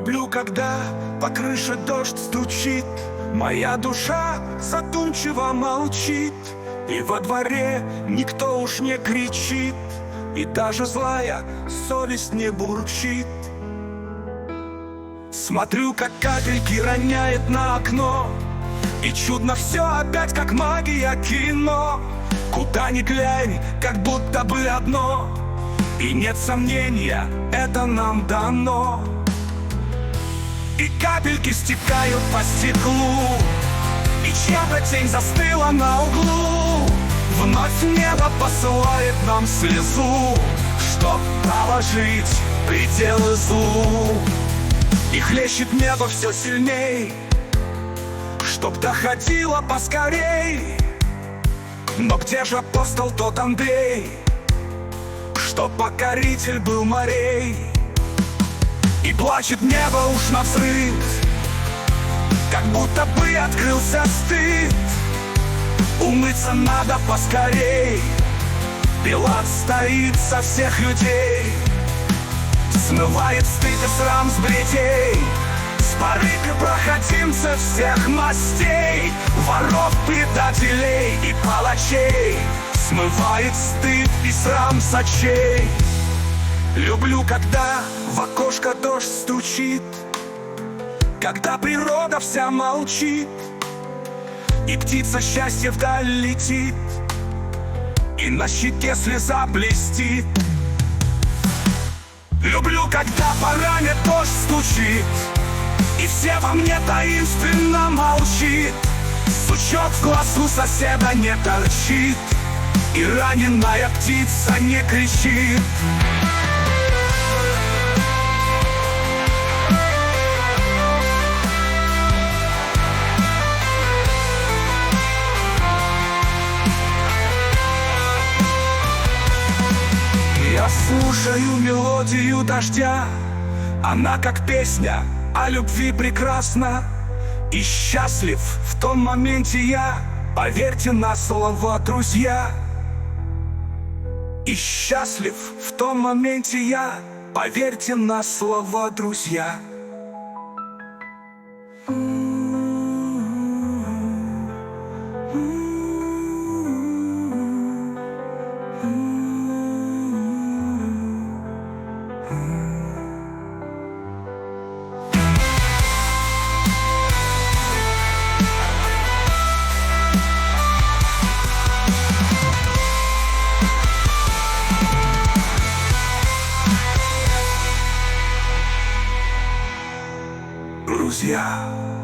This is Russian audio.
Люблю, когда по крыше дождь стучит, моя душа задумчиво молчит, и во дворе никто уж не кричит, и даже злая совесть не бурчит. Смотрю, как капельки роняет на окно, и чудно все опять, как магия кино. Куда ни глянь, как будто бы одно, и нет сомнения, это нам дано. И капельки стекают по стеклу, и чья-то тень застыла на углу. Вновь небо посылает нам слезу, чтоб положить пределы злу. И хлещет небо все сильней, чтоб доходило поскорей. Но где же апостол тот Андрей, что покоритель был морей? И плачет небо уж навзрыд, как будто бы открылся стыд. Умыться надо поскорей, Пилат стоит со всех людей. Смывает стыд и срам с бретей, с порык и проходимцев всех мастей, воров, предателей и палачей. Смывает стыд и срам с очей. Люблю, когда в окошко дождь стучит, когда природа вся молчит, и птица счастья вдаль летит, и на щеке слеза блестит. Люблю, когда по ране дождь стучит, и все во мне таинственно молчит. Сучок в глазу соседа не торчит, и раненая птица не кричит. Я слушаю мелодию дождя, она как песня о любви прекрасна. И счастлив в том моменте я, поверьте на слово, друзья. И счастлив в том моменте я, поверьте на слово, друзья. Друзья.